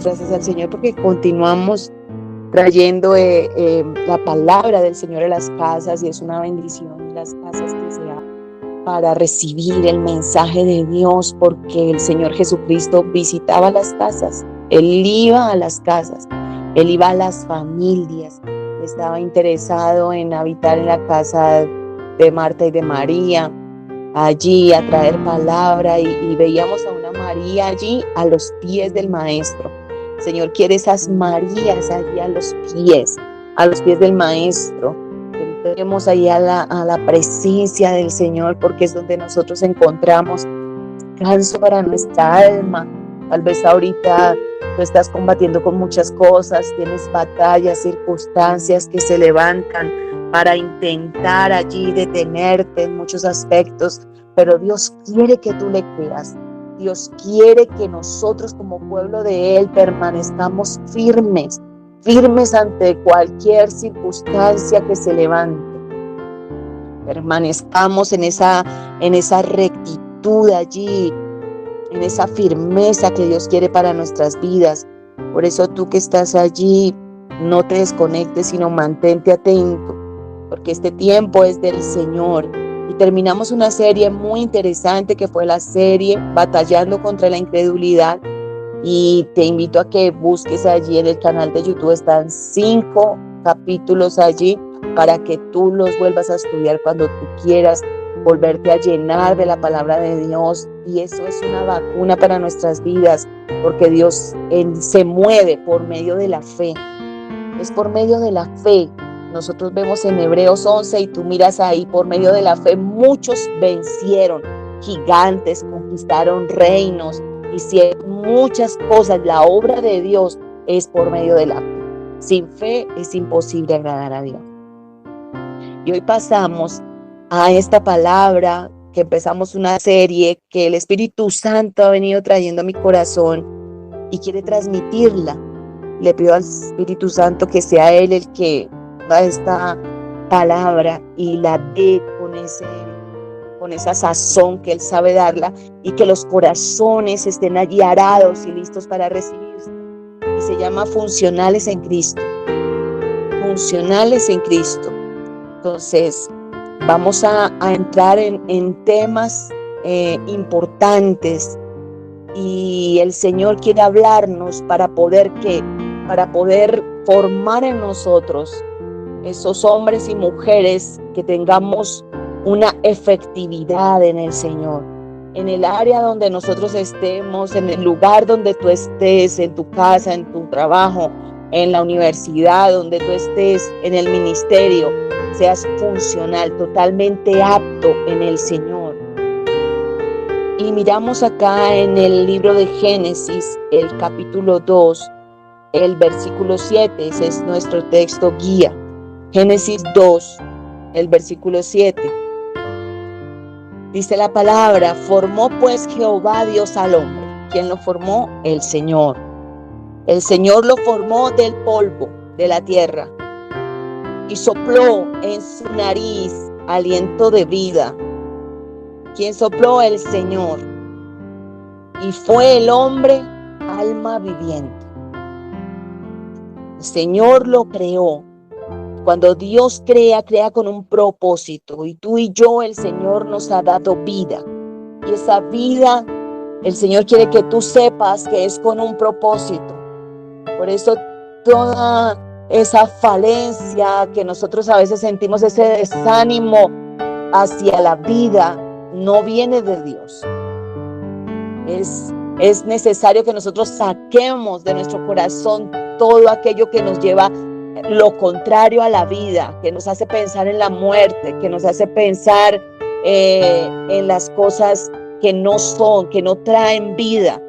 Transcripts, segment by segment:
damos gracias al Señor porque continuamos trayendo la palabra del Señor a las casas, y es una bendición las casas que se abren para recibir el mensaje de Dios, porque el Señor Jesucristo visitaba las casas, Él iba a las casas, Él iba a las familias, estaba interesado en habitar en la casa de Marta y de María, allí a traer palabra, y veíamos a una María allí a los pies del Maestro. El Señor quiere esas Marías allí a los pies del Maestro. Entremos ahí a la presencia del Señor, porque es donde nosotros encontramos descanso para nuestra alma. Tal vez ahorita tú estás combatiendo con muchas cosas, tienes batallas, circunstancias que se levantan para intentar allí detenerte en muchos aspectos, pero Dios quiere que tú le creas. Dios quiere que nosotros como pueblo de Él permanezcamos firmes ante cualquier circunstancia que se levante. Permanezcamos en esa rectitud allí, en esa firmeza que Dios quiere para nuestras vidas. Por eso tú que estás allí, no te desconectes, sino mantente atento, porque este tiempo es del Señor. Y terminamos una serie muy interesante que fue la serie Batallando contra la Incredulidad, y te invito a que busques allí en el canal de YouTube. Están 5 capítulos allí para que tú los vuelvas a estudiar cuando tú quieras volverte a llenar de la palabra de Dios, y eso es una vacuna para nuestras vidas, porque Dios se mueve por medio de la fe. Es por medio de la fe. Nosotros vemos en Hebreos 11 y tú miras ahí, por medio de la fe muchos vencieron gigantes, conquistaron reinos, hicieron muchas cosas. La obra de Dios es por medio de la fe. Sin fe es imposible agradar a Dios. Y hoy pasamos a esta palabra, que empezamos una serie que el Espíritu Santo ha venido trayendo a mi corazón y quiere transmitirla. Le pido al Espíritu Santo que sea Él el que da esta palabra y la dé con esa sazón que Él sabe darla, y que los corazones estén allí arados y listos para recibirse. Y se llama Funcionales en Cristo. Funcionales en Cristo. Entonces, vamos a entrar en temas importantes, y el Señor quiere hablarnos para poder formar en nosotros esos hombres y mujeres que tengamos una efectividad en el Señor, en el área donde nosotros estemos, en el lugar donde tú estés, en tu casa, en tu trabajo, en la universidad, donde tú estés, en el ministerio, seas funcional, totalmente apto en el Señor. Y miramos acá en el libro de Génesis, el capítulo 2, el versículo 7, ese es nuestro texto guía. Génesis 2, el versículo 7. Dice la palabra: formó pues Jehová Dios al hombre. ¿Quién lo formó? El Señor. El Señor lo formó del polvo de la tierra y sopló en su nariz aliento de vida. ¿Quién sopló? El Señor. Y fue el hombre alma viviente. El Señor lo creó. Cuando Dios crea con un propósito, y tú y yo, el Señor nos ha dado vida, y esa vida el Señor quiere que tú sepas que es con un propósito. Por eso toda esa falencia que nosotros a veces sentimos, ese desánimo hacia la vida, no viene de Dios. Es necesario que nosotros saquemos de nuestro corazón todo aquello que nos lleva lo contrario a la vida, que nos hace pensar en la muerte, que nos hace pensar en las cosas que no son, que no traen vida,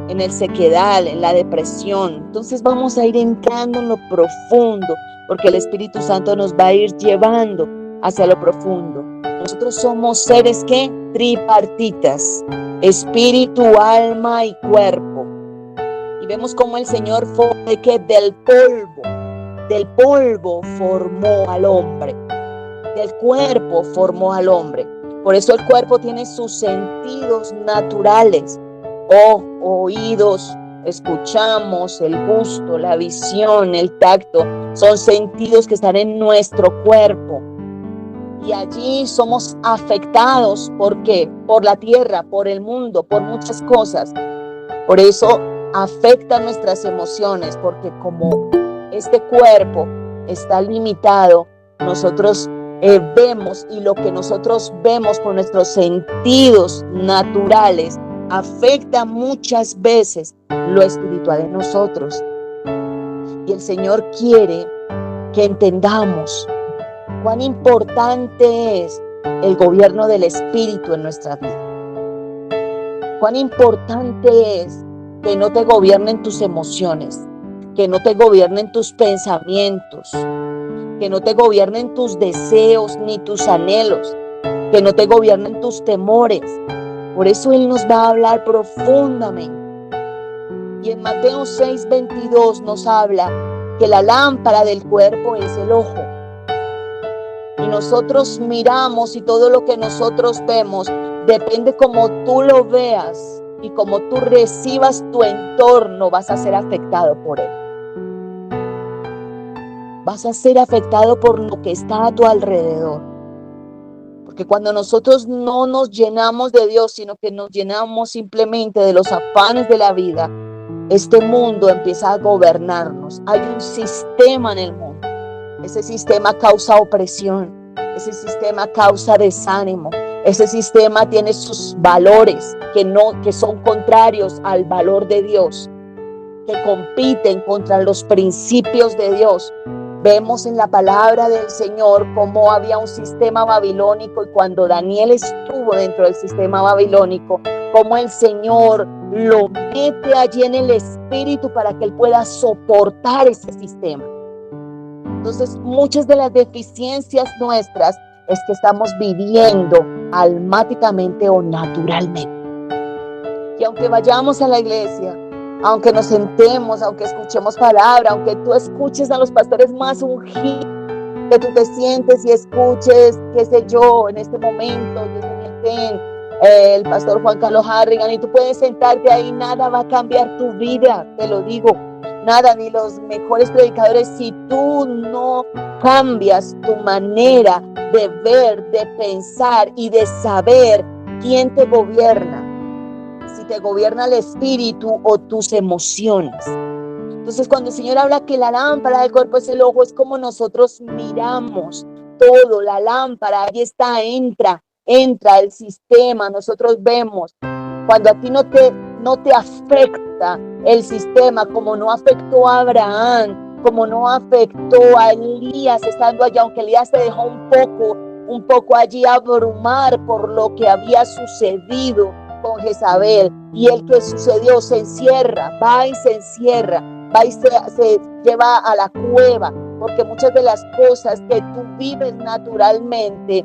en el sequedal, en la depresión. Entonces vamos a ir entrando en lo profundo, porque el Espíritu Santo nos va a ir llevando hacia lo profundo. Nosotros somos seres que tripartitas: espíritu, alma y cuerpo. Y vemos cómo el Señor fue del polvo formó al hombre, del cuerpo formó al hombre. Por eso el cuerpo tiene sus sentidos naturales: oídos, escuchamos, el gusto, la visión, el tacto, son sentidos que están en nuestro cuerpo. Y allí somos afectados, ¿por qué? Por la tierra, por el mundo, por muchas cosas. Por eso afectan nuestras emociones, porque como este cuerpo está limitado, nosotros vemos, y lo que nosotros vemos con nuestros sentidos naturales afecta muchas veces lo espiritual en nosotros. Y el Señor quiere que entendamos cuán importante es el gobierno del Espíritu en nuestra vida. Cuán importante es que no te gobiernen tus emociones, que no te gobiernen tus pensamientos, que no te gobiernen tus deseos ni tus anhelos, que no te gobiernen tus temores. Por eso Él nos va a hablar profundamente. Y en Mateo 6:22 nos habla que la lámpara del cuerpo es el ojo. Y nosotros miramos, y todo lo que nosotros vemos depende como tú lo veas y como tú recibas tu entorno, vas a ser afectado por él. Vas a ser afectado por lo que está a tu alrededor. Porque cuando nosotros no nos llenamos de Dios, sino que nos llenamos simplemente de los afanes de la vida, este mundo empieza a gobernarnos. Hay un sistema en el mundo. Ese sistema causa opresión. Ese sistema causa desánimo. Ese sistema tiene sus valores que son contrarios al valor de Dios, que compiten contra los principios de Dios. Vemos en la palabra del Señor cómo había un sistema babilónico, y cuando Daniel estuvo dentro del sistema babilónico, cómo el Señor lo mete allí en el espíritu para que él pueda soportar ese sistema. Entonces, muchas de las deficiencias nuestras es que estamos viviendo almáticamente o naturalmente. Y aunque vayamos a la iglesia, aunque nos sentemos, aunque escuchemos palabra, aunque tú escuches a los pastores más ungidos, que tú te sientes y escuches, qué sé yo, en este momento, el pastor Juan Carlos Harrigan, y tú puedes sentarte ahí, nada va a cambiar tu vida, te lo digo, nada, ni los mejores predicadores, si tú no cambias tu manera de ver, de pensar y de saber quién te gobierna. Si te gobierna el espíritu o tus emociones. Entonces, cuando el Señor habla que la lámpara del cuerpo es el ojo, es como nosotros miramos todo, la lámpara, ahí está, entra el sistema, nosotros vemos. Cuando a ti no te afecta el sistema, como no afectó a Abraham, como no afectó a Elías estando allá, aunque Elías se dejó un poco allí abrumar por lo que había sucedido con Jezabel, y el que sucedió se encierra, va y se lleva a la cueva, porque muchas de las cosas que tú vives naturalmente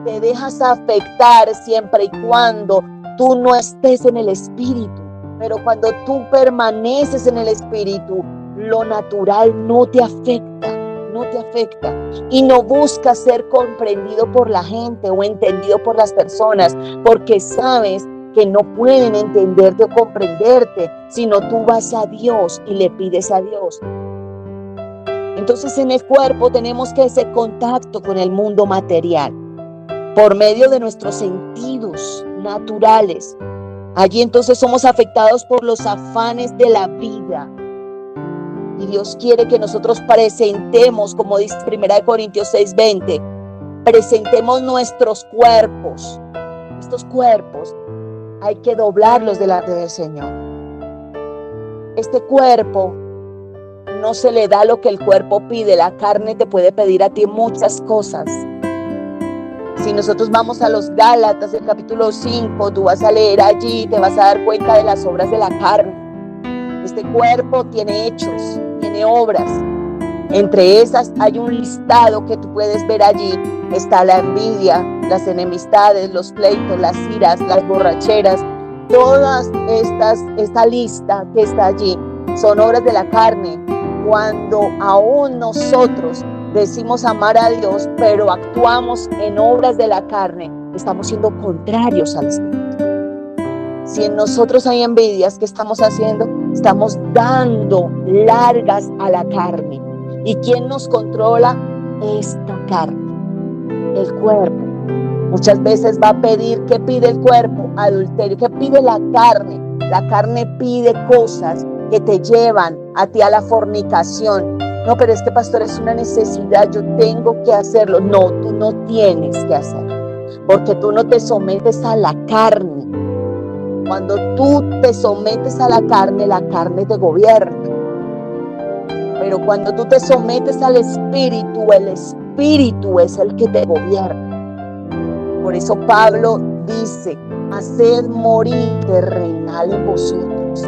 te dejas afectar siempre y cuando tú no estés en el espíritu. Pero cuando tú permaneces en el espíritu, lo natural no te afecta y no buscas ser comprendido por la gente o entendido por las personas, porque sabes que no pueden entenderte o comprenderte, sino tú vas a Dios y le pides a Dios. Entonces, en el cuerpo tenemos que ese contacto con el mundo material por medio de nuestros sentidos naturales. Allí entonces somos afectados por los afanes de la vida. Y Dios quiere que nosotros presentemos, como dice 1 Corintios 6:20, presentemos nuestros cuerpos. Estos cuerpos hay que doblarlos delante del Señor. Este cuerpo no se le da lo que el cuerpo pide. La carne te puede pedir a ti muchas cosas. Si nosotros vamos a los Gálatas, el capítulo 5, tú vas a leer allí, te vas a dar cuenta de las obras de la carne. Este cuerpo tiene hechos, tiene obras. Entre esas hay un listado que tú puedes ver allí. Está la envidia, las enemistades, los pleitos, las iras, las borracheras. Todas esta lista que está allí son obras de la carne. Cuando aún nosotros decimos amar a Dios, pero actuamos en obras de la carne, estamos siendo contrarios al Espíritu. Si en nosotros hay envidias, ¿qué estamos haciendo? Estamos dando largas a la carne. ¿Y quién nos controla? Esta carne, el cuerpo. Muchas veces va a pedir, ¿qué pide el cuerpo? Adulterio. ¿Qué pide la carne? La carne pide cosas que te llevan a ti a la fornicación. No, pero es que, pastor, es una necesidad, yo tengo que hacerlo. No, tú no tienes que hacerlo, porque tú no te sometes a la carne. Cuando tú te sometes a la carne te gobierna. Pero cuando tú te sometes al Espíritu, el Espíritu es el que te gobierna. Por eso Pablo dice, haced morir terrenal en vosotros.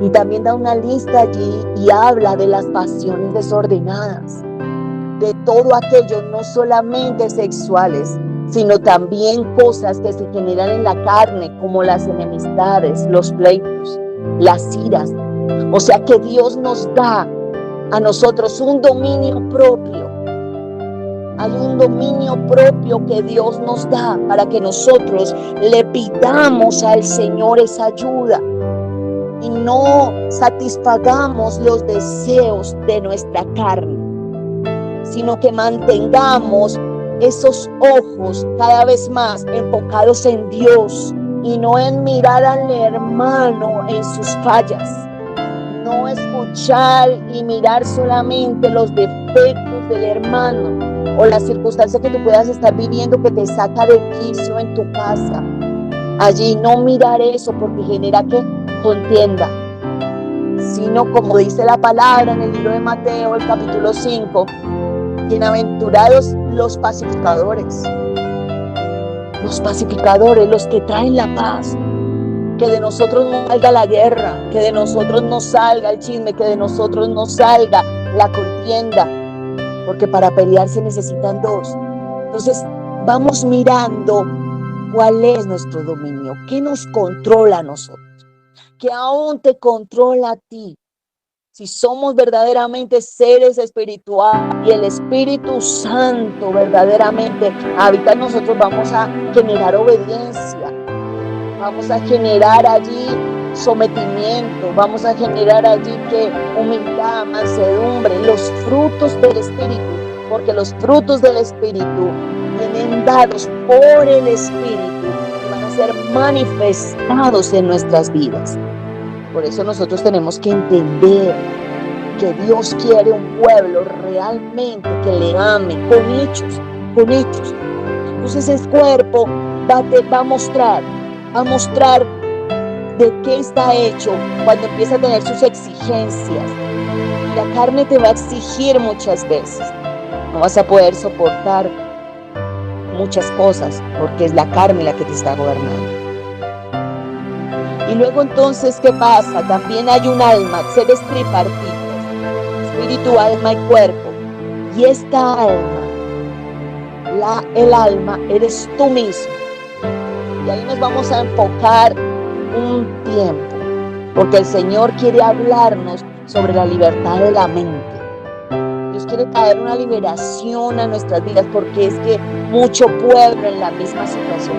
Y también da una lista allí y habla de las pasiones desordenadas, de todo aquello, no solamente sexuales, sino también cosas que se generan en la carne, como las enemistades, los pleitos, las iras. O sea que Dios nos da a nosotros un dominio propio. Hay un dominio propio que Dios nos da para que nosotros le pidamos al Señor esa ayuda y no satisfagamos los deseos de nuestra carne, sino que mantengamos esos ojos cada vez más enfocados en Dios y no en mirar al hermano en sus fallas, no escuchar y mirar solamente los defectos del hermano o la circunstancia que tú puedas estar viviendo que te saca de quicio en tu casa. Allí no mirar eso, porque genera que contienda, sino como dice la palabra en el libro de Mateo, el capítulo 5, bienaventurados los pacificadores, los que traen la paz. Que de nosotros no salga la guerra, que de nosotros no salga el chisme, que de nosotros no salga la contienda, porque para pelear se necesitan dos. Entonces vamos mirando cuál es nuestro dominio, qué nos controla a nosotros, qué aún te controla a ti. Si somos verdaderamente seres espirituales y el Espíritu Santo verdaderamente habita en nosotros, vamos a generar obediencia. Vamos a generar allí sometimiento, vamos a generar allí humildad, mansedumbre, los frutos del Espíritu, porque los frutos del Espíritu vienen dados por el Espíritu y van a ser manifestados en nuestras vidas. Por eso nosotros tenemos que entender que Dios quiere un pueblo realmente que le ame, con hechos. Entonces el cuerpo va a mostrar de qué está hecho cuando empieza a tener sus exigencias. La carne te va a exigir muchas veces. No vas a poder soportar muchas cosas porque es la carne la que te está gobernando. Y luego entonces, ¿qué pasa? También hay un alma, seres tripartitos, espíritu, alma y cuerpo. Y esta alma, el alma, eres tú mismo. Y ahí nos vamos a enfocar un tiempo, porque el Señor quiere hablarnos sobre la libertad de la mente. Dios quiere traer una liberación a nuestras vidas, porque es que mucho pueblo en la misma situación,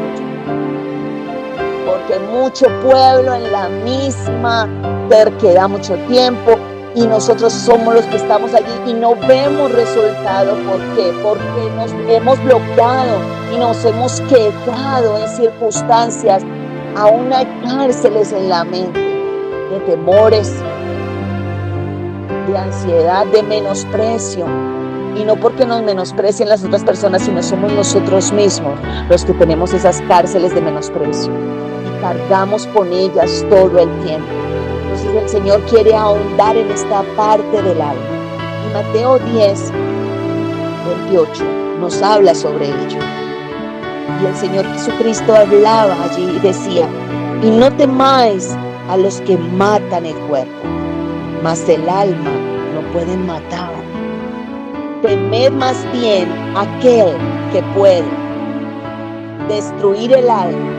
porque mucho pueblo en la misma terquedad mucho tiempo, y nosotros somos los que estamos allí y no vemos resultado. ¿Por qué? Porque nos hemos bloqueado y nos hemos quedado en circunstancias. Aún hay cárceles en la mente de temores, de ansiedad, de menosprecio. Y no porque nos menosprecien las otras personas, sino somos nosotros mismos los que tenemos esas cárceles de menosprecio y cargamos con ellas todo el tiempo. Entonces el Señor quiere ahondar en esta parte del alma. Y Mateo 10, 28 nos habla sobre ello. Y el Señor Jesucristo hablaba allí y decía: y no temáis a los que matan el cuerpo, mas el alma no pueden matar. Temed más bien aquel que puede destruir el alma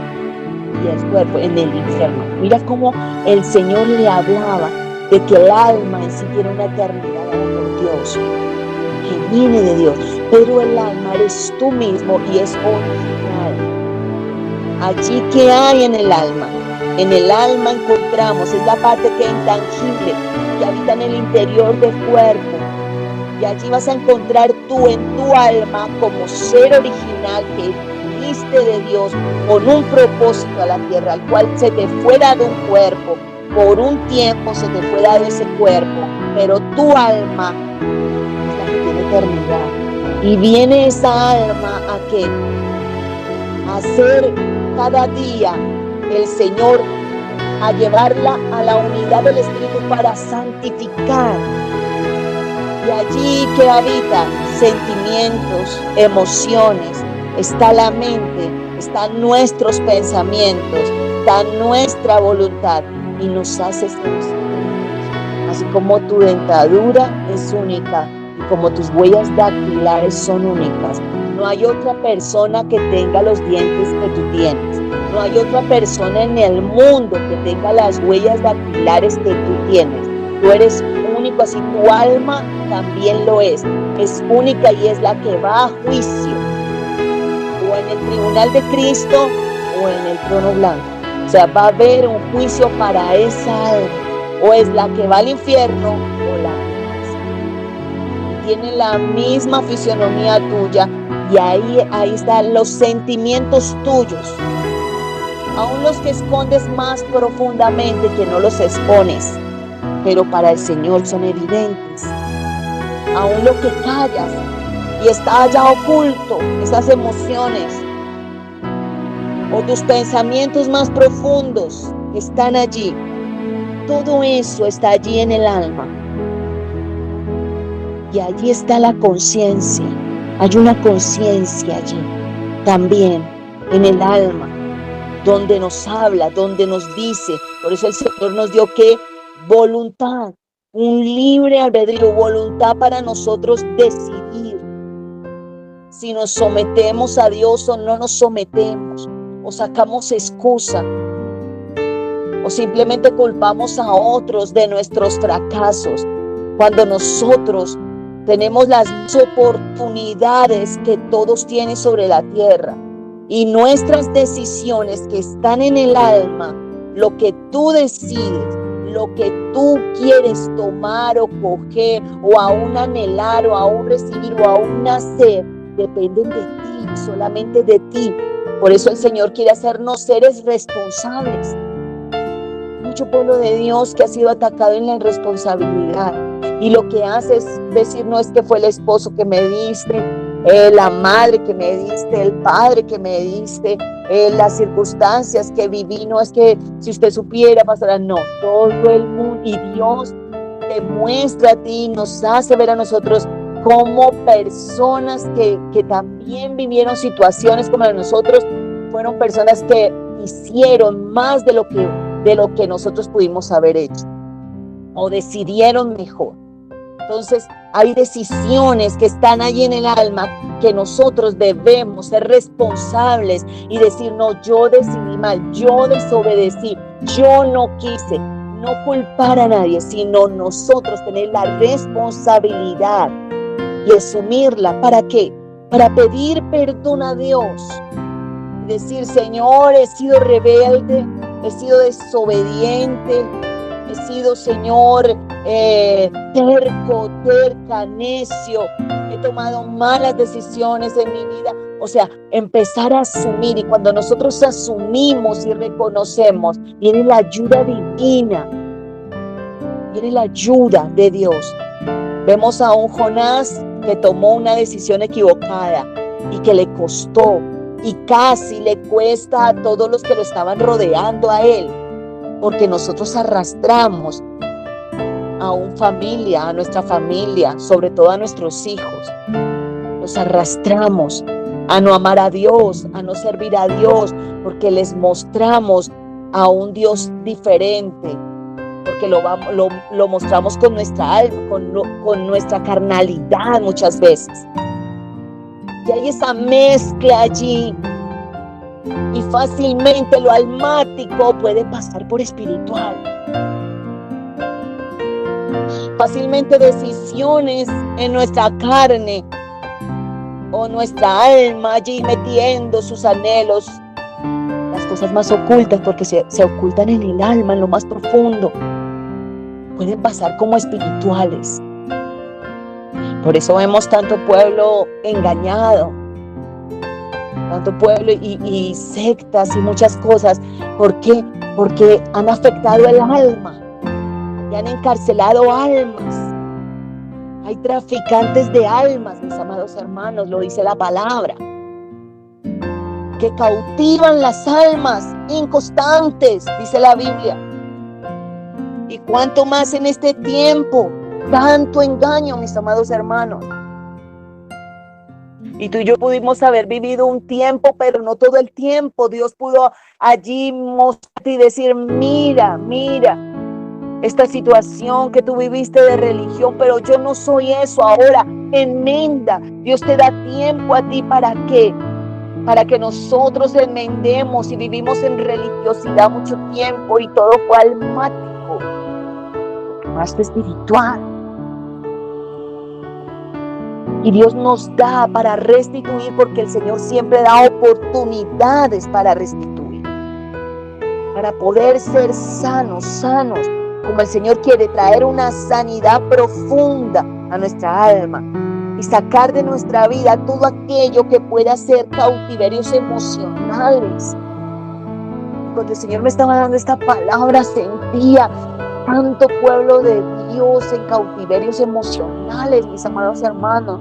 y el cuerpo en el infierno. Mira cómo el Señor le hablaba de que el alma en sí tiene una eternidad por Dios, que viene de Dios, pero el alma eres tú mismo y es original. Allí, ¿qué hay en el alma? En el alma encontramos, es la parte que es intangible, que habita en el interior del cuerpo. Y allí vas a encontrar tú en tu alma como ser original que viniste de Dios con un propósito a la tierra, al cual se te fue dado un cuerpo. Por un tiempo se te fue dado ese cuerpo, pero tu alma es la que tiene eternidad. Y viene esa alma ¿a qué? A hacer cada día el Señor, a llevarla a la unidad del Espíritu para santificar. Y allí que habita sentimientos, emociones, está la mente, están nuestros pensamientos, está nuestra voluntad y nos hace ser únicos. Así como tu dentadura es única y como tus huellas dactilares son únicas. No hay otra persona que tenga los dientes que tú tienes. No hay otra persona en el mundo que tenga las huellas dactilares que tú tienes. Tú eres único, así tu alma también lo es. Es única y es la que va a juicio. O en el tribunal de Cristo o en el trono blanco. O sea, va a haber un juicio para esa alma. O es la que va al infierno o la que tiene la misma fisionomía tuya. Y ahí están los sentimientos tuyos. Aún los que escondes más profundamente, que no los expones, pero para el Señor son evidentes. Aún lo que callas y está allá oculto, esas emociones o tus pensamientos más profundos están allí. Todo eso está allí en el alma. Y allí está la conciencia. Hay una conciencia allí, también en el alma, donde nos habla, donde nos dice. Por eso el Señor nos dio ¿qué? Voluntad, un libre albedrío, voluntad para nosotros decidir si nos sometemos a Dios o no nos sometemos, o sacamos excusa, o simplemente culpamos a otros de nuestros fracasos, cuando nosotros tenemos las oportunidades que todos tienen sobre la tierra. Y nuestras decisiones que están en el alma, lo que tú decides, lo que tú quieres tomar o coger, o aún anhelar, o aún recibir, o aún nacer, dependen de ti, solamente de ti. Por eso el Señor quiere hacernos seres responsables. Mucho pueblo de Dios que ha sido atacado en la irresponsabilidad. Y lo que hace es decir, no es que fue el esposo que me diste, la madre que me diste, el padre que me diste, las circunstancias que viví, no es que si usted supiera, pastora, no, todo el mundo, y Dios te muestra a ti, nos hace ver a nosotros como personas que también vivieron situaciones como la de nosotros, fueron personas que hicieron más de lo que nosotros pudimos haber hecho, o decidieron mejor. Entonces, hay decisiones que están ahí en el alma que nosotros debemos ser responsables y decir, no, yo decidí mal, yo desobedecí, yo no quise, no culpar a nadie, sino nosotros tener la responsabilidad y asumirla. ¿Para qué? Para pedir perdón a Dios. Decir, Señor, he sido rebelde, he sido desobediente, he sido, Señor, terco, terca, necio, he tomado malas decisiones en mi vida. O sea, empezar a asumir, y cuando nosotros asumimos y reconocemos, viene la ayuda divina, viene la ayuda de Dios. Vemos a un Jonás que tomó una decisión equivocada y que le costó, y casi le cuesta a todos los que lo estaban rodeando a él, porque nosotros arrastramos a una familia, a nuestra familia, sobre todo a nuestros hijos. Los arrastramos a no amar a Dios, a no servir a Dios, porque les mostramos a un Dios diferente, porque lo mostramos con nuestra alma, con nuestra carnalidad muchas veces. Y hay esa mezcla allí, y fácilmente lo almático puede pasar por espiritual. Fácilmente decisiones en nuestra carne o nuestra alma allí metiendo sus anhelos, cosas más ocultas, porque se ocultan en el alma, en lo más profundo. Pueden pasar como espirituales. Por eso vemos tanto pueblo engañado, tanto pueblo y sectas y muchas cosas. ¿Por qué? Porque han afectado el alma y han encarcelado almas. Hay traficantes de almas, mis amados hermanos, lo dice la palabra, que cautivan las almas inconstantes, dice la Biblia. Y cuánto más en este tiempo, tanto engaño, mis amados hermanos. Y tú y yo pudimos haber vivido un tiempo, pero no todo el tiempo. Dios pudo allí mostrarte y decir, mira, esta situación que tú viviste de religión, pero yo no soy eso. Ahora enmenda. Dios te da tiempo a ti, ¿para qué? Para que nosotros enmendemos. Y vivimos en religiosidad mucho tiempo y todo fue almático, más espiritual. Y Dios nos da para restituir, porque el Señor siempre da oportunidades para restituir, para poder ser sanos, como el Señor quiere traer una sanidad profunda a nuestra alma y sacar de nuestra vida todo aquello que pueda ser cautiverios emocionales. Cuando el Señor me estaba dando esta palabra, sentía tanto pueblo de Dios en cautiverios emocionales, mis amados hermanos,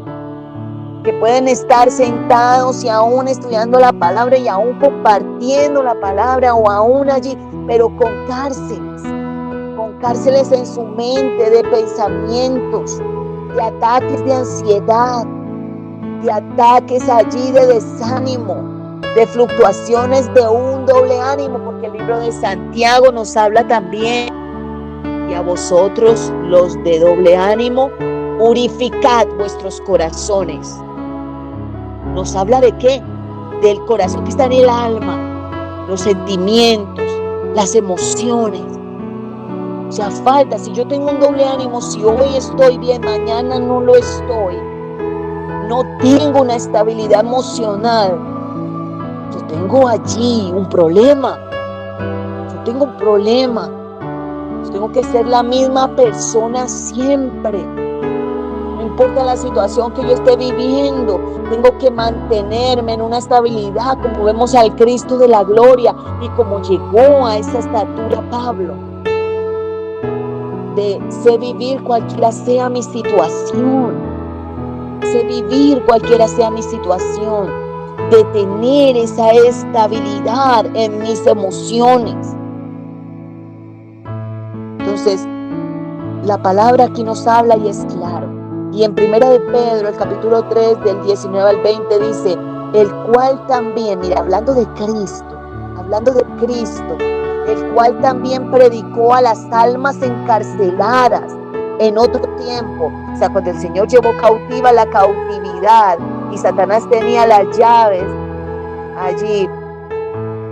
que pueden estar sentados y aún estudiando la palabra y aún compartiendo la palabra o aún allí, pero con cárceles en su mente de pensamientos, de ataques de ansiedad, de ataques allí de desánimo, de fluctuaciones de un doble ánimo, porque el libro de Santiago nos habla también. Y a vosotros, los de doble ánimo, purificad vuestros corazones. ¿Nos habla de qué? Del corazón que está en el alma, los sentimientos, las emociones. O sea, falta, si yo tengo un doble ánimo, si hoy estoy bien, mañana no lo estoy, no tengo una estabilidad emocional, yo tengo allí un problema. Tengo que ser la misma persona siempre. No importa la situación que yo esté viviendo, tengo que mantenerme en una estabilidad, como vemos al Cristo de la gloria y como llegó a esa estatura Pablo, de sé vivir cualquiera sea mi situación, de tener esa estabilidad en mis emociones. Entonces, la palabra aquí nos habla y es claro. Y en 1 de Pedro, el capítulo 3, del 19 al 20, dice, el cual también, mira, hablando de Cristo, el cual también predicó a las almas encarceladas en otro tiempo. O sea, cuando el Señor llevó cautiva la cautividad y Satanás tenía las llaves allí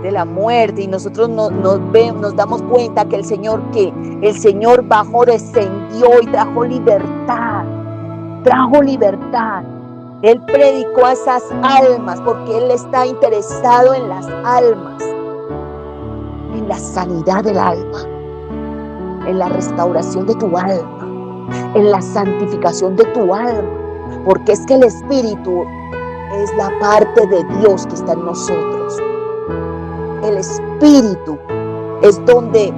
de la muerte, y nosotros nos damos cuenta que el Señor bajó, descendió y trajo libertad. Él predicó a esas almas porque Él está interesado en las almas, en la sanidad del alma, en la restauración de tu alma, en la santificación de tu alma, porque es que el Espíritu es la parte de Dios que está en nosotros. El Espíritu es donde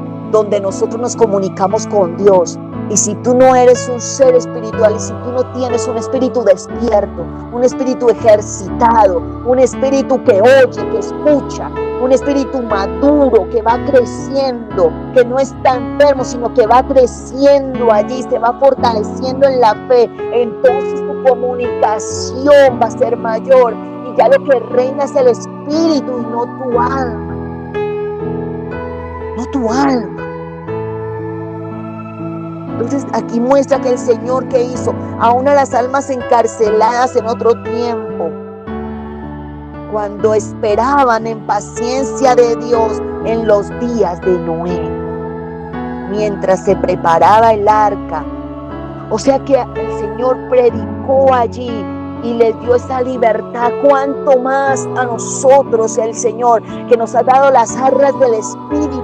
nosotros nos comunicamos con Dios. Y si tú no eres un ser espiritual, y si tú no tienes un espíritu despierto, un espíritu ejercitado, un espíritu que oye, que escucha, un espíritu maduro que va creciendo, que no está enfermo, sino que va creciendo allí, se va fortaleciendo en la fe, entonces tu comunicación va a ser mayor y ya lo que reina es el espíritu y no tu alma. Entonces aquí muestra que el Señor, ¿qué hizo? Aún a las almas encarceladas en otro tiempo, cuando esperaban en paciencia de Dios en los días de Noé, mientras se preparaba el arca. O sea que el Señor predicó allí y les dio esa libertad, cuánto más a nosotros, el Señor, que nos ha dado las arras del Espíritu.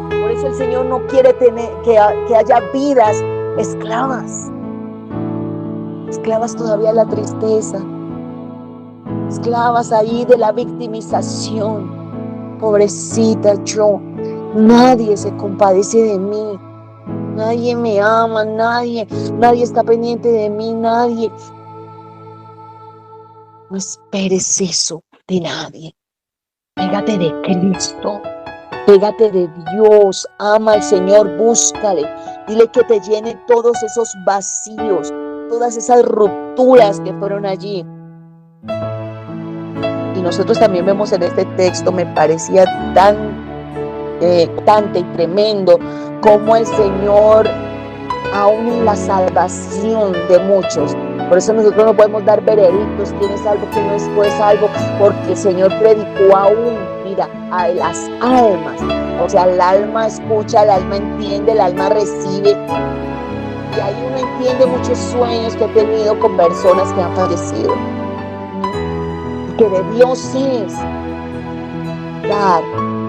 Por eso el Señor no quiere que haya vidas esclavas todavía de la tristeza, esclavas ahí de la victimización. Pobrecita yo, nadie se compadece de mí, nadie me ama, nadie está pendiente de mí, nadie. No esperes eso de nadie. Pégate de Cristo, pégate de Dios, ama al Señor, búscale, dile que te llene todos esos vacíos, todas esas rupturas que fueron allí. Y nosotros también vemos en este texto, me parecía tan y tremendo, como el Señor, aún en la salvación de muchos. Por eso nosotros no podemos dar veredictos, quién es salvo, quién no es salvo, porque el Señor predicó aún, mira, a las almas. O sea, el alma escucha, el alma entiende, el alma recibe. Y ahí uno entiende muchos sueños que he tenido con personas que han fallecido. Que de Dios es dar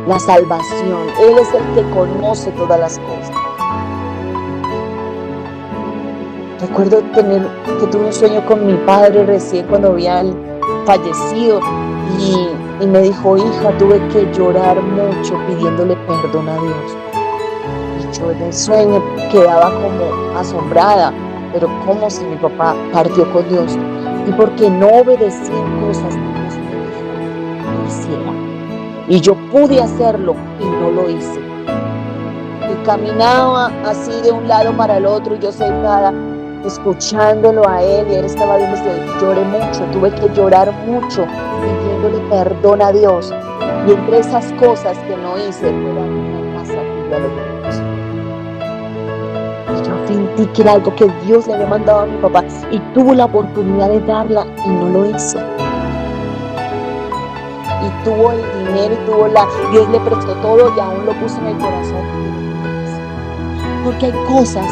la salvación. Él es el que conoce todas las cosas. Recuerdo que tuve un sueño con mi padre recién cuando había fallecido y me dijo: hija, tuve que llorar mucho pidiéndole perdón a Dios. Y yo en el sueño quedaba como asombrada, pero como si mi papá partió con Dios y porque no obedecía cosas que Dios me dijo que hiciera. Y yo pude hacerlo y no lo hice. Y caminaba así de un lado para el otro, y yo sentada escuchándolo a él, y él estaba viendo esto. Lloré mucho, tuve que llorar mucho pidiéndole perdón a Dios. Y entre esas cosas que no hice fue dar una casa a Dios. Y yo sentí que era algo que Dios le había mandado a mi papá y tuvo la oportunidad de darla y no lo hizo. Y tuvo el dinero y Dios le prestó todo y aún lo puso en el corazón. Porque hay cosas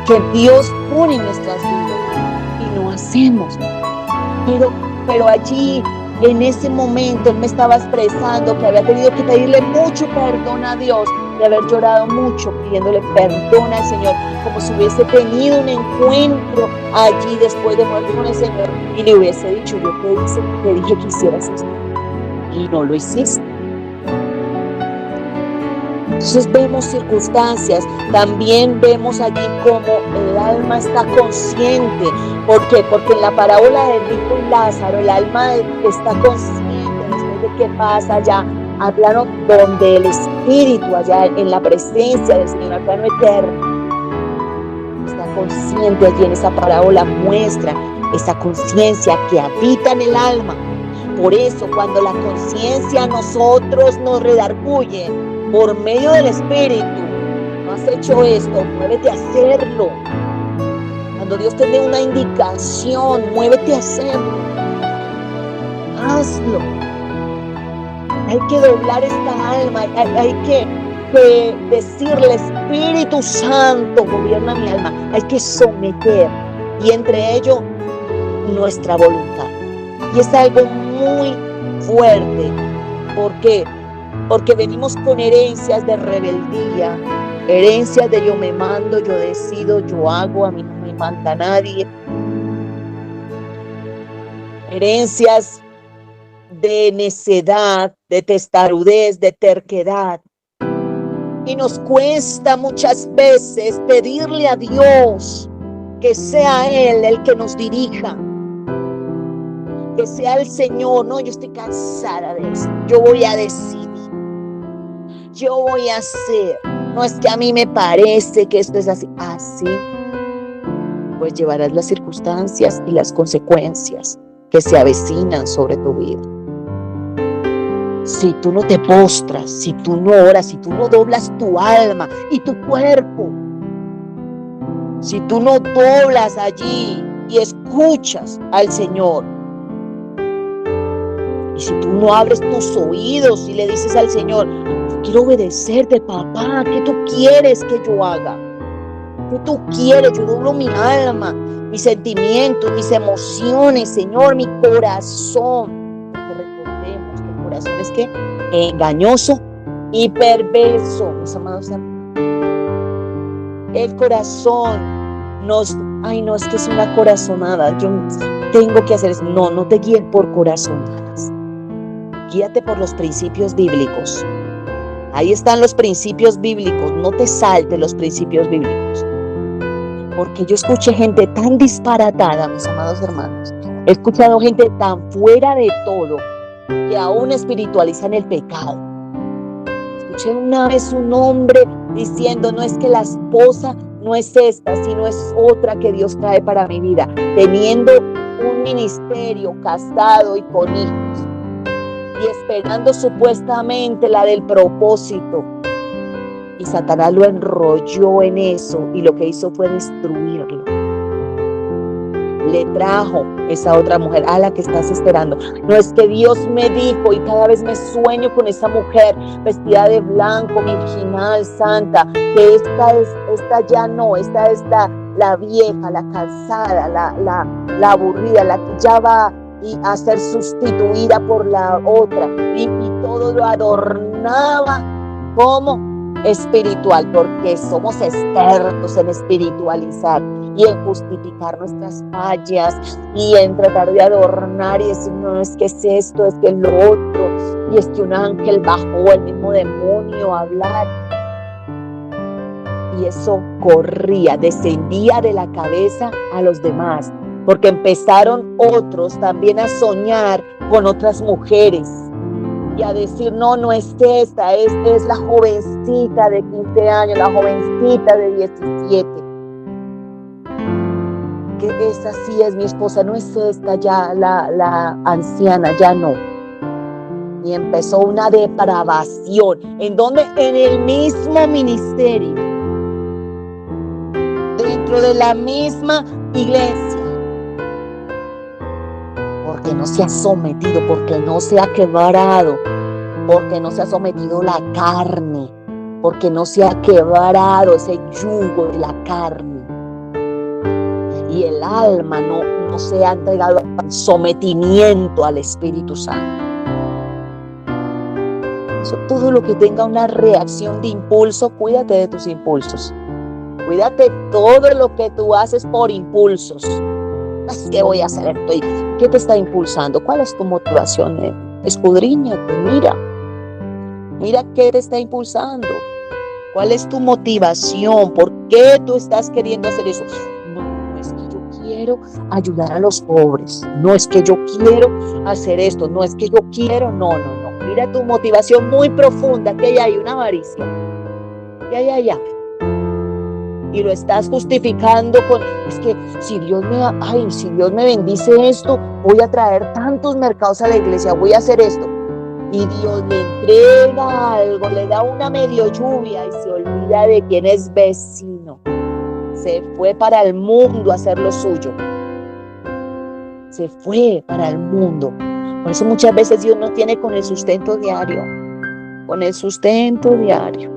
que Dios pone en nuestras vidas y no hacemos. Pero allí, en ese momento, Él me estaba expresando que había tenido que pedirle mucho perdón a Dios, de haber llorado mucho pidiéndole perdón al Señor, como si hubiese tenido un encuentro allí después de muerte con el Señor y le hubiese dicho: yo te dije que hicieras esto y no lo hiciste. Entonces vemos circunstancias, también vemos allí cómo el alma está consciente. ¿Por qué? Porque en la parábola de Rico y Lázaro, el alma está consciente después de que pasa allá al plano donde el espíritu, allá en la presencia del Señor, al plano eterno, está consciente. Allí en esa parábola muestra esa conciencia que habita en el alma. Por eso, cuando la conciencia a nosotros nos redarguye por medio del Espíritu: no has hecho esto, muévete a hacerlo. Cuando Dios te dé una indicación, muévete a hacerlo. Hazlo. Hay que doblar esta alma, hay que decirle: Espíritu Santo, gobierna mi alma. Hay que someter, y entre ello nuestra voluntad. Y es algo muy fuerte. ¿Por qué? Porque venimos con herencias de rebeldía, herencias de yo me mando, yo decido, yo hago, a mí no me manda nadie. Herencias de necedad, de testarudez, de terquedad. Y nos cuesta muchas veces pedirle a Dios que sea Él el que nos dirija, que sea el Señor. No, yo estoy cansada de eso, yo voy a decidir, yo voy a hacer. No es que a mí me parece que esto es así. Así, pues llevarás las circunstancias y las consecuencias que se avecinan sobre tu vida. Si tú no te postras, si tú no oras, si tú no doblas tu alma y tu cuerpo, si tú no doblas allí y escuchas al Señor, y si tú no abres tus oídos y le dices al Señor: yo quiero obedecerte, papá, ¿qué tú quieres que yo haga? ¿Qué tú quieres? Yo doblo mi alma, mis sentimientos, mis emociones, Señor, mi corazón. Porque recordemos que el corazón es que engañoso y perverso, mis amados hermanos. El corazón no, es que es una corazonada, yo tengo que hacer eso. No te guíen por corazonadas. Guíate por los principios bíblicos. Ahí están los principios bíblicos, no te saltes los principios bíblicos. Porque yo escuché gente tan disparatada, mis amados hermanos. He escuchado gente tan fuera de todo que aún espiritualizan el pecado. Escuché una vez un hombre diciendo, no es que la esposa no es esta, sino es otra que Dios trae para mi vida, teniendo un ministerio, casado y con hijos, y esperando supuestamente la del propósito. Y Satanás lo enrolló en eso, y lo que hizo fue destruirlo. Le trajo esa otra mujer a la que estás esperando. No es que Dios me dijo, y cada vez me sueño con esa mujer vestida de blanco, virginal, santa, que esta ya no, esta es la vieja, la cansada, la aburrida, la que ya va a ser sustituida por la otra, y todo lo adornaba como espiritual, porque somos expertos en espiritualizar y en justificar nuestras fallas y en tratar de adornar y decir, no, es que es esto, es que es lo otro, y es que un ángel bajó, el mismo demonio a hablar. Y eso corría, descendía de la cabeza a los demás, porque empezaron otros también a soñar con otras mujeres y a decir, no es esta, es la jovencita de 15 años, la jovencita de 17. Que esa sí es mi esposa, no es esta ya, la anciana, ya no. Y empezó una depravación. ¿En dónde? En el mismo ministerio. Dentro de la misma iglesia. Porque no se ha sometido, porque no se ha quebrado, porque no se ha sometido la carne, porque no se ha quebrado ese yugo de la carne. Y el alma no se ha entregado al sometimiento al Espíritu Santo. Eso, todo lo que tenga una reacción de impulso, cuídate de tus impulsos. Cuídate todo lo que tú haces por impulsos. Es que voy a hacer esto. ¿Qué te está impulsando? ¿Cuál es tu motivación? Escudriñate, mira qué te está impulsando. ¿Cuál es tu motivación? ¿Por qué tú estás queriendo hacer eso? No es que yo quiero ayudar a los pobres. No es que yo quiero hacer esto. No es que yo quiero. No. Mira tu motivación muy profunda. Que hay ahí una avaricia. Que hay allá. Y lo estás justificando con, es que si Dios me bendice esto, voy a traer tantos mercados a la iglesia, voy a hacer esto. Y Dios le entrega algo, le da una medio lluvia y se olvida de quién es vecino. Se fue para el mundo a hacer lo suyo. Se fue para el mundo. Por eso muchas veces Dios nos tiene con el sustento diario. Con el sustento diario.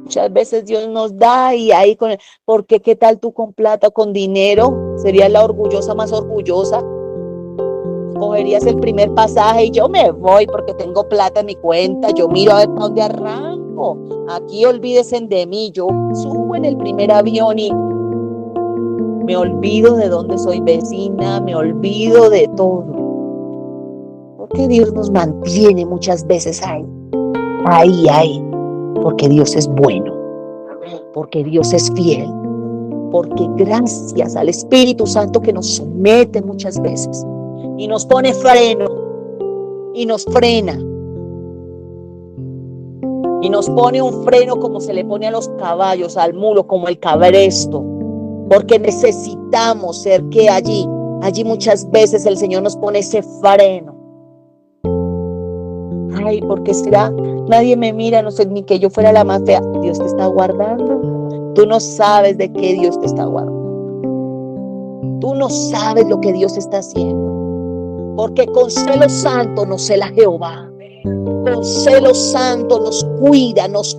Muchas veces Dios nos da y ahí porque qué tal tú con plata o con dinero, serías la orgullosa más orgullosa, cogerías el primer pasaje y yo me voy porque tengo plata en mi cuenta, yo miro a ver para dónde arranco, aquí olvídense de mí, yo subo en el primer avión y me olvido de dónde soy vecina, me olvido de todo, porque Dios nos mantiene muchas veces ahí, porque Dios es bueno, porque Dios es fiel, porque gracias al Espíritu Santo que nos somete muchas veces y nos pone freno y nos frena y nos pone un freno como se le pone a los caballos, al mulo, como el cabresto, porque necesitamos ser que allí muchas veces el Señor nos pone ese freno. Ay, porque será, nadie me mira, no sé, ni que yo fuera la más fea. Dios te está guardando. Tú no sabes de qué Dios te está guardando. Tú no sabes lo que Dios está haciendo. Porque con celo santo nos cela Jehová. Con celo santo nos cuida, nos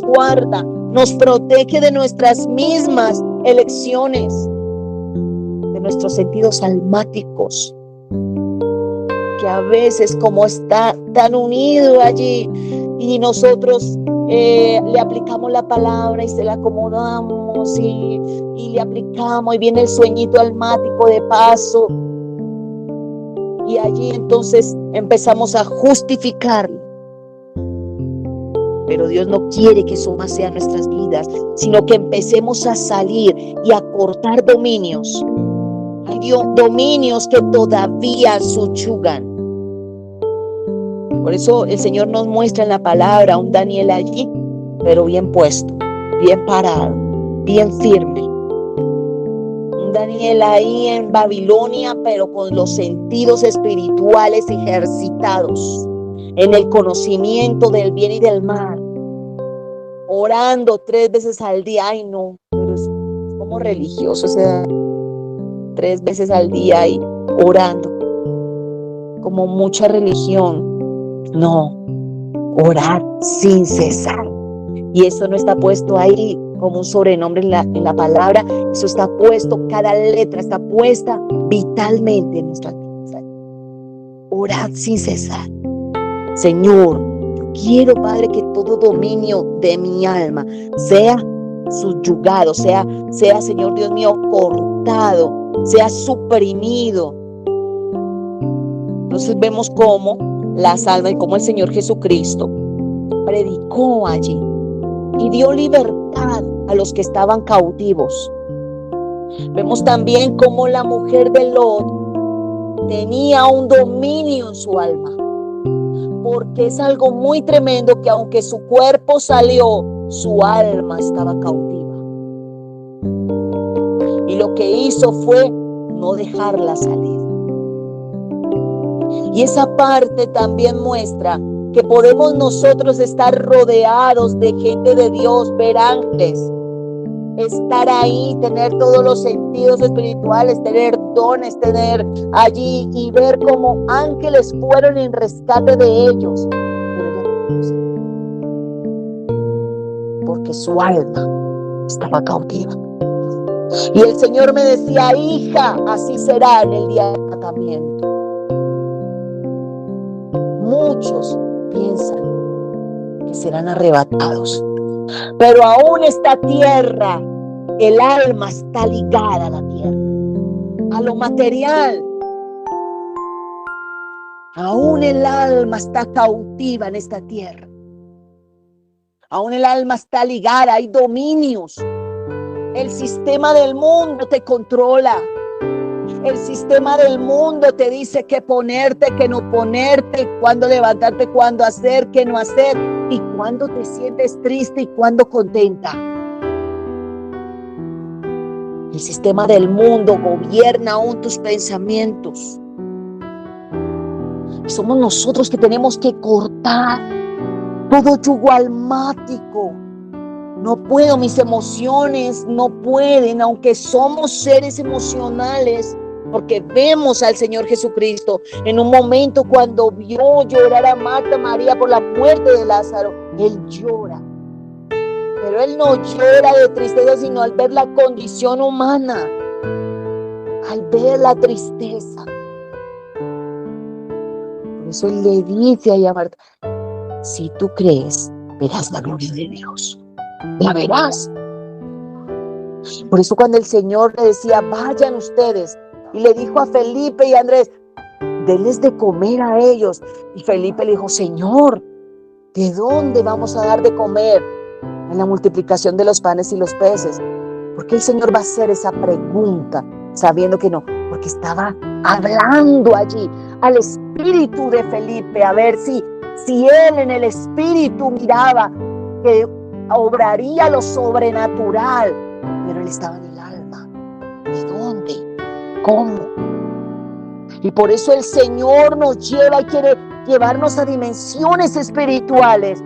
guarda, nos protege de nuestras mismas elecciones. nuestros sentidos almáticos, que a veces como está tan unido allí y nosotros le aplicamos la palabra y se la acomodamos y le aplicamos y viene el sueñito almático de paso y allí entonces empezamos a justificarlo. Pero Dios no quiere que eso más sea nuestras vidas, sino que empecemos a salir y a cortar dominios. Hay dominios que todavía subyugan. Por eso el Señor nos muestra en la palabra un Daniel allí, pero bien puesto, bien parado, bien firme. Un Daniel ahí en Babilonia, pero con los sentidos espirituales ejercitados en el conocimiento del bien y del mal, orando 3 veces al día. Ay, no, pero es como religioso, o sea, 3 veces al día y orando, como mucha religión. No, orar sin cesar. Y eso no está puesto ahí como un sobrenombre en la palabra, eso está puesto, cada letra está puesta vitalmente en nuestra vida. Orad sin cesar. Señor, yo quiero, Padre, que todo dominio de mi alma sea subyugado, sea, Señor Dios mío, cortado, sea suprimido. Entonces vemos cómo las almas y cómo el Señor Jesucristo predicó allí y dio libertad a los que estaban cautivos. Vemos también cómo la mujer de Lot tenía un dominio en su alma, porque es algo muy tremendo que aunque su cuerpo salió, su alma estaba cautiva. Y lo que hizo fue no dejarla salir. Y esa parte también muestra que podemos nosotros estar rodeados de gente de Dios, ver ángeles, estar ahí, tener todos los sentidos espirituales, tener dones, tener allí y ver cómo ángeles fueron en rescate de ellos. Porque su alma estaba cautiva. Y el Señor me decía, hija, así será en el día del tratamiento. Muchos piensan que serán arrebatados, pero aún esta tierra, el alma está ligada a la tierra, a lo material. Aún el alma está cautiva en esta tierra. Aún el alma está ligada, hay dominios. El sistema del mundo te controla. El sistema del mundo te dice qué ponerte, qué no ponerte, cuándo levantarte, cuándo hacer, qué no hacer, y cuándo te sientes triste y cuándo contenta. El sistema del mundo gobierna aún tus pensamientos. Y somos nosotros que tenemos que cortar todo yugo almático. No puedo, mis emociones no pueden, aunque somos seres emocionales, porque vemos al Señor Jesucristo en un momento cuando vio llorar a Marta, María por la muerte de Lázaro. Él llora, pero Él no llora de tristeza, sino al ver la condición humana, al ver la tristeza. Por eso Él le dice a Marta, si tú crees, verás la gloria de Dios. La verás. Por eso cuando el Señor le decía, vayan ustedes, y le dijo a Felipe y a Andrés, denles de comer a ellos. Y Felipe le dijo, Señor, ¿de dónde vamos a dar de comer? En la multiplicación de los panes y los peces. ¿Por qué el Señor va a hacer esa pregunta sabiendo que no? Porque estaba hablando allí al espíritu de Felipe, a ver si él en el espíritu miraba que obraría lo sobrenatural, pero él estaba en el alma. ¿De dónde? ¿Cómo? Y por eso el Señor nos lleva y quiere llevarnos a dimensiones espirituales,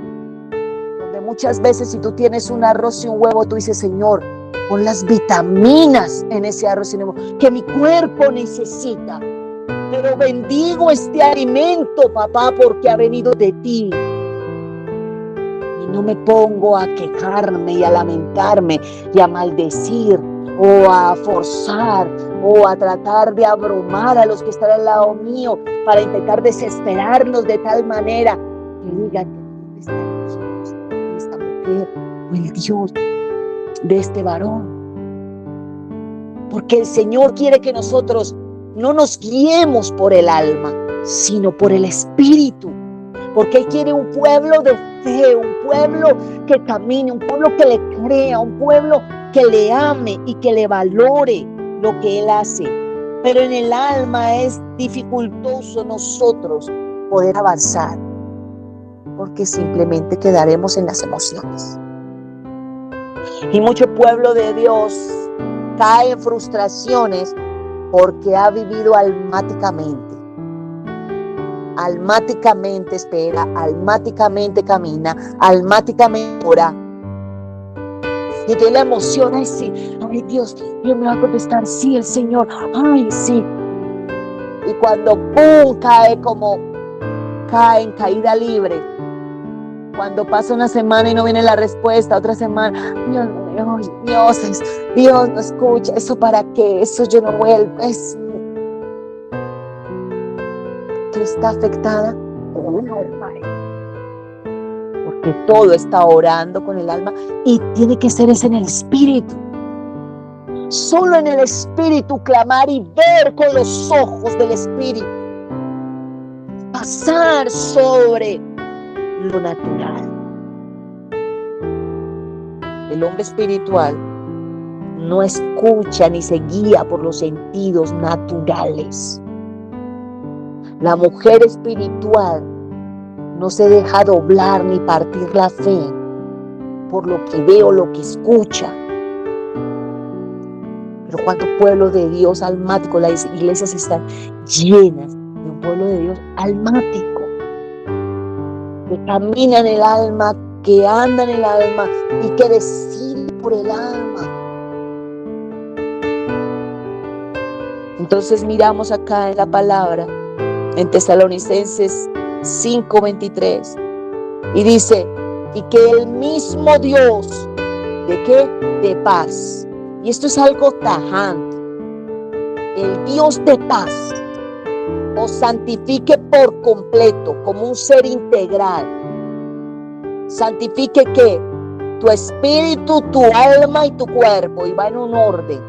donde muchas veces si tú tienes un arroz y un huevo, tú dices, Señor, pon las vitaminas en ese arroz y un huevo que mi cuerpo necesita, pero bendigo este alimento, papá, porque ha venido de ti. No me pongo a quejarme y a lamentarme y a maldecir o a forzar o a tratar de abrumar a los que están al lado mío para intentar desesperarlos de tal manera que digan que está el Dios de esta mujer o el Dios de este varón. Porque el Señor quiere que nosotros no nos guiemos por el alma, sino por el Espíritu. Porque Él quiere un pueblo de fe, un pueblo que camine, un pueblo que le crea, un pueblo que le ame y que le valore lo que Él hace. Pero en el alma es dificultoso nosotros poder avanzar, porque simplemente quedaremos en las emociones. Y mucho pueblo de Dios cae en frustraciones porque ha vivido almáticamente. Almáticamente espera, almáticamente camina, almáticamente ora. Y entonces la emoción, ay sí, ay Dios me va a contestar, sí, el Señor, ay sí. Y cuando ¡pum! Cae en caída libre. Cuando pasa una semana y no viene la respuesta, otra semana, Dios no escucha, ¿eso para qué? Eso yo no vuelvo, que está afectada con un alma, porque todo está orando con el alma y tiene que ser en el espíritu. Solo en el espíritu clamar y ver con los ojos del espíritu, pasar sobre lo natural. El hombre espiritual no escucha ni se guía por los sentidos naturales. La mujer espiritual no se deja doblar ni partir la fe por lo que ve o lo que escucha. Pero cuando pueblo de Dios almático, las iglesias están llenas de un pueblo de Dios almático, que camina en el alma, que anda en el alma y que decide por el alma. Entonces miramos acá en la palabra, en Tesalonicenses 5:23, y dice, y que el mismo Dios, ¿de qué? De paz. Y esto es algo tajante. El Dios de paz os santifique por completo, como un ser integral. Santifique ¿qué? Tu espíritu, tu alma y tu cuerpo, y va en un orden.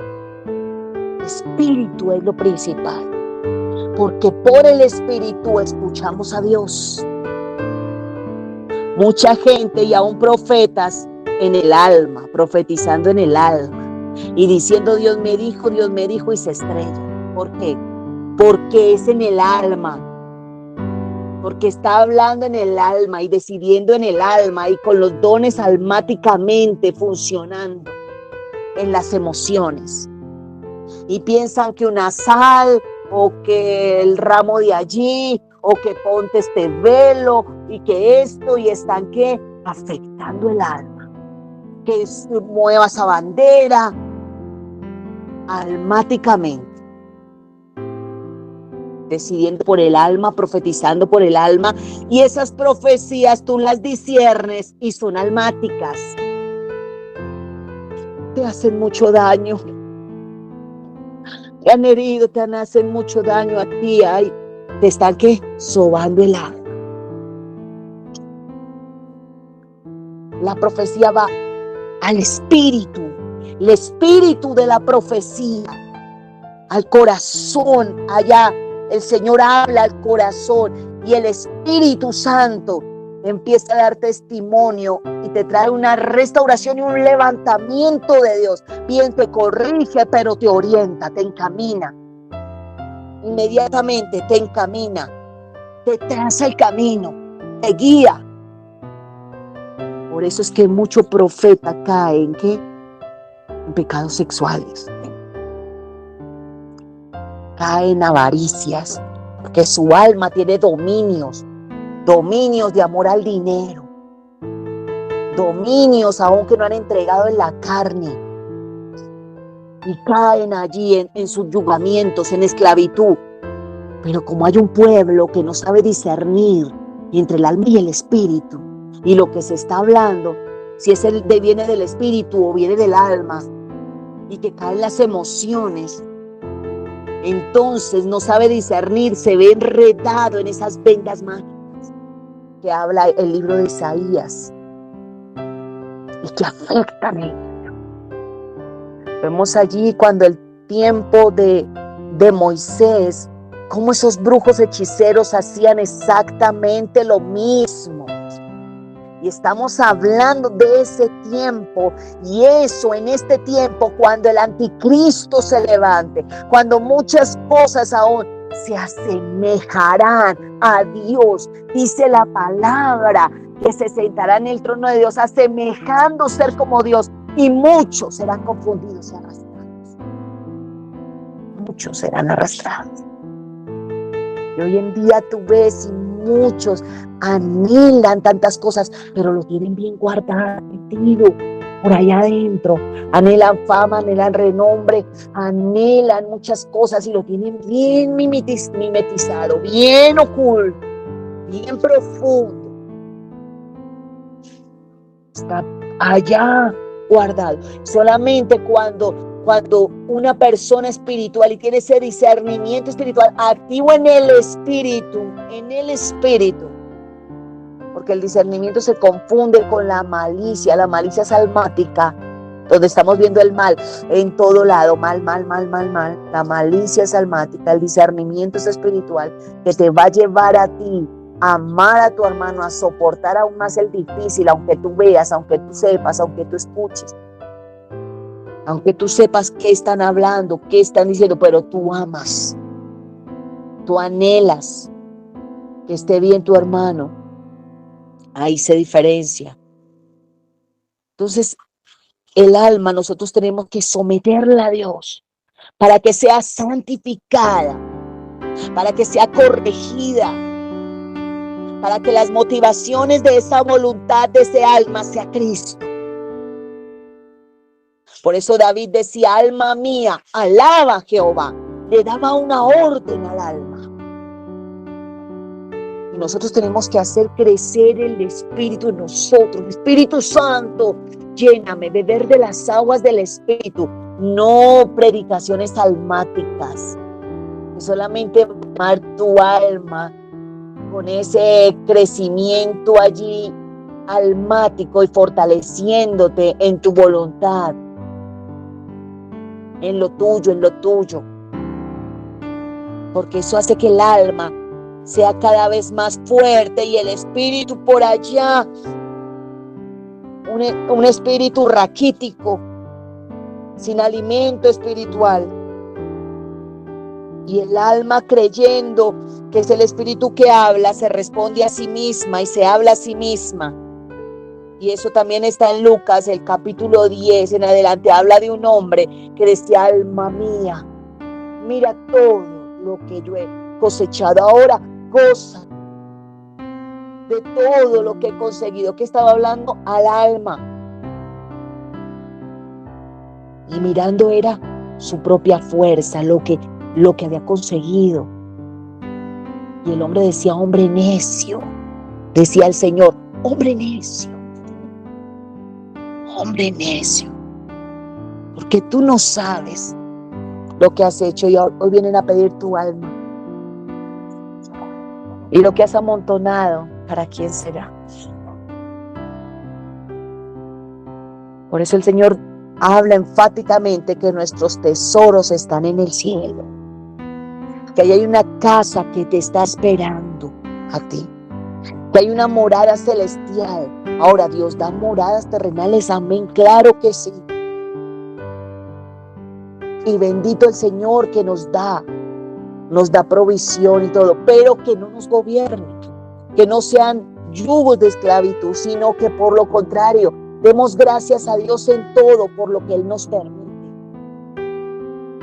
Espíritu es lo principal, porque por el espíritu escuchamos a Dios. Mucha gente y aún profetas en el alma, profetizando en el alma y diciendo Dios me dijo y se estrella. ¿Por qué? Porque es en el alma, porque está hablando en el alma y decidiendo en el alma y con los dones almáticamente funcionando en las emociones. Y piensan que una sal o que el ramo de allí o que ponte este velo y que esto, y están ¿qué? Afectando el alma, que mueva esa bandera almáticamente, decidiendo por el alma, profetizando por el alma, y esas profecías tú las disciernes y son almáticas, te hacen mucho daño, te han herido, hacen mucho daño a ti, te están ¿qué? Sobando el alma. La profecía va al espíritu, el espíritu de la profecía, al corazón. Allá el Señor habla al corazón y el Espíritu Santo empieza a dar testimonio y te trae una restauración y un levantamiento de Dios. Bien, te corrige, pero te orienta, te encamina. Inmediatamente te encamina, te traza el camino, te guía. Por eso es que mucho profeta cae en ¿qué? En pecados sexuales. Cae en avaricias, porque su alma tiene dominios de amor al dinero, dominios aún que no han entregado en la carne, y caen allí en subyugamientos, en esclavitud. Pero como hay un pueblo que no sabe discernir entre el alma y el espíritu, y lo que se está hablando, si viene del espíritu o viene del alma, y que caen las emociones, entonces no sabe discernir, se ve enredado en esas vendas mágicas que habla el libro de Isaías y que afectan a él. Vemos allí cuando el tiempo de Moisés, cómo esos brujos hechiceros hacían exactamente lo mismo. Y estamos hablando de ese tiempo, y eso en este tiempo, cuando el anticristo se levante, cuando muchas cosas aún se asemejarán a Dios. Dice la palabra que se sentará en el trono de Dios, asemejando ser como Dios, y muchos serán confundidos y arrastrados. Muchos serán arrastrados. Y hoy en día tú ves y muchos anhelan tantas cosas, pero lo tienen bien guardado, metido por allá adentro. Anhelan fama, anhelan renombre, anhelan muchas cosas y lo tienen bien mimetizado, bien oculto, bien profundo. Está allá guardado. Solamente cuando una persona espiritual y tiene ese discernimiento espiritual activo en el espíritu, porque el discernimiento se confunde con la malicia es almática, donde estamos viendo el mal en todo lado, mal, la malicia es almática, el discernimiento es espiritual, que te va a llevar a ti a amar a tu hermano, a soportar aún más el difícil, aunque tú veas, aunque tú sepas, aunque tú escuches. Aunque tú sepas qué están hablando, qué están diciendo, pero tú amas, tú anhelas que esté bien tu hermano. Ahí se diferencia. Entonces, el alma nosotros tenemos que someterla a Dios para que sea santificada, para que sea corregida, para que las motivaciones de esa voluntad, de ese alma, sea Cristo. Por eso David decía, alma mía, alaba a Jehová. Le daba una orden al alma. Y nosotros tenemos que hacer crecer el Espíritu en nosotros. Espíritu Santo, lléname, beber de las aguas del Espíritu. No predicaciones almáticas. Solamente amar tu alma con ese crecimiento allí almático y fortaleciéndote en tu voluntad. En lo tuyo, porque eso hace que el alma sea cada vez más fuerte y el espíritu por allá, un espíritu raquítico, sin alimento espiritual, y el alma creyendo que es el espíritu que habla, se responde a sí misma y se habla a sí misma. Y eso también está en Lucas, el capítulo 10 en adelante. Habla de un hombre que decía, alma mía, mira todo lo que yo he cosechado. Ahora goza de todo lo que he conseguido. Que estaba hablando al alma. Y mirando era su propia fuerza, lo que había conseguido. Y el hombre decía, hombre necio. Decía el Señor, hombre necio. Hombre necio, porque tú no sabes lo que has hecho y hoy vienen a pedir tu alma. Y lo que has amontonado, ¿para quién será? Por eso el Señor habla enfáticamente que nuestros tesoros están en el cielo, que ahí hay una casa que te está esperando a ti, que hay una morada celestial. Ahora, Dios da moradas terrenales, amén, claro que sí. Y bendito el Señor que nos da provisión y todo, pero que no nos gobierne, que no sean yugos de esclavitud, sino que por lo contrario, demos gracias a Dios en todo por lo que Él nos permite.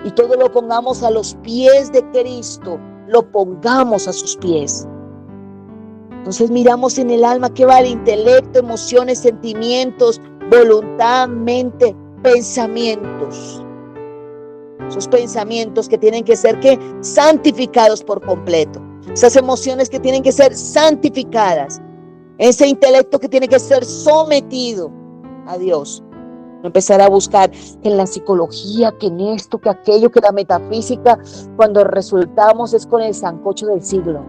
Y todo lo pongamos a los pies de Cristo, lo pongamos a sus pies. Entonces miramos en el alma que va el intelecto, emociones, sentimientos, voluntad, mente, pensamientos. Esos pensamientos que tienen que ser santificados por completo. Esas emociones que tienen que ser santificadas. Ese intelecto que tiene que ser sometido a Dios. No empezar a buscar que en la psicología, que en esto, que aquello, que la metafísica, cuando resultamos es con el sancocho del siglo.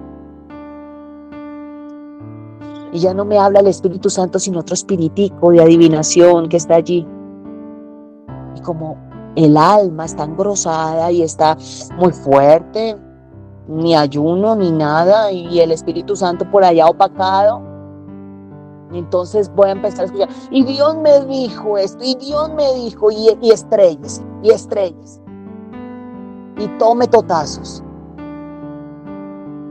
Y ya no me habla el Espíritu Santo, sino otro espiritico de adivinación que está allí. Y como el alma está engrosada y está muy fuerte, ni ayuno ni nada, y el Espíritu Santo por allá opacado, entonces voy a empezar a escuchar, y Dios me dijo esto, y Dios me dijo, y estrellas, y tome totazos,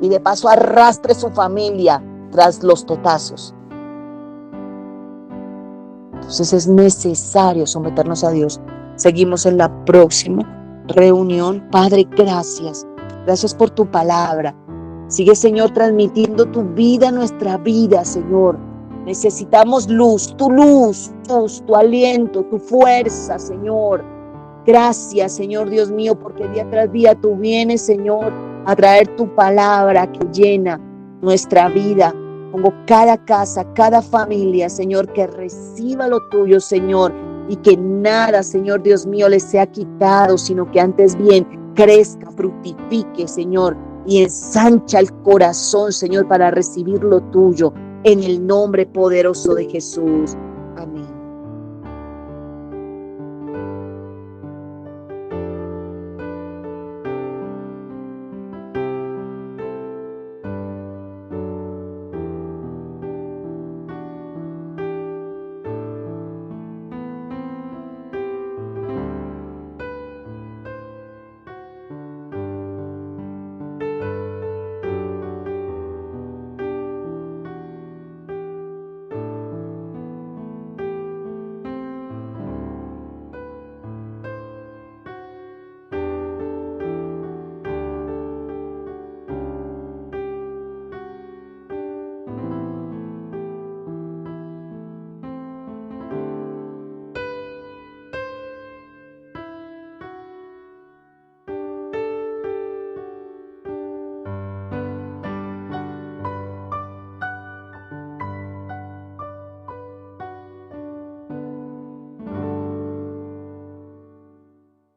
y de paso arrastre su familia tras los totazos. Entonces es necesario someternos a Dios. Seguimos en la próxima reunión. Padre, gracias por tu palabra. Sigue, Señor, transmitiendo tu vida a nuestra vida, Señor. Necesitamos luz, tu aliento, tu fuerza, Señor. Gracias, Señor Dios mío, porque día tras día tú vienes, Señor, a traer tu palabra que llena nuestra vida. Pongo cada casa, cada familia, Señor, que reciba lo tuyo, Señor, y que nada, Señor Dios mío, les sea quitado, sino que antes bien crezca, fructifique, Señor, y ensancha el corazón, Señor, para recibir lo tuyo, en el nombre poderoso de Jesús.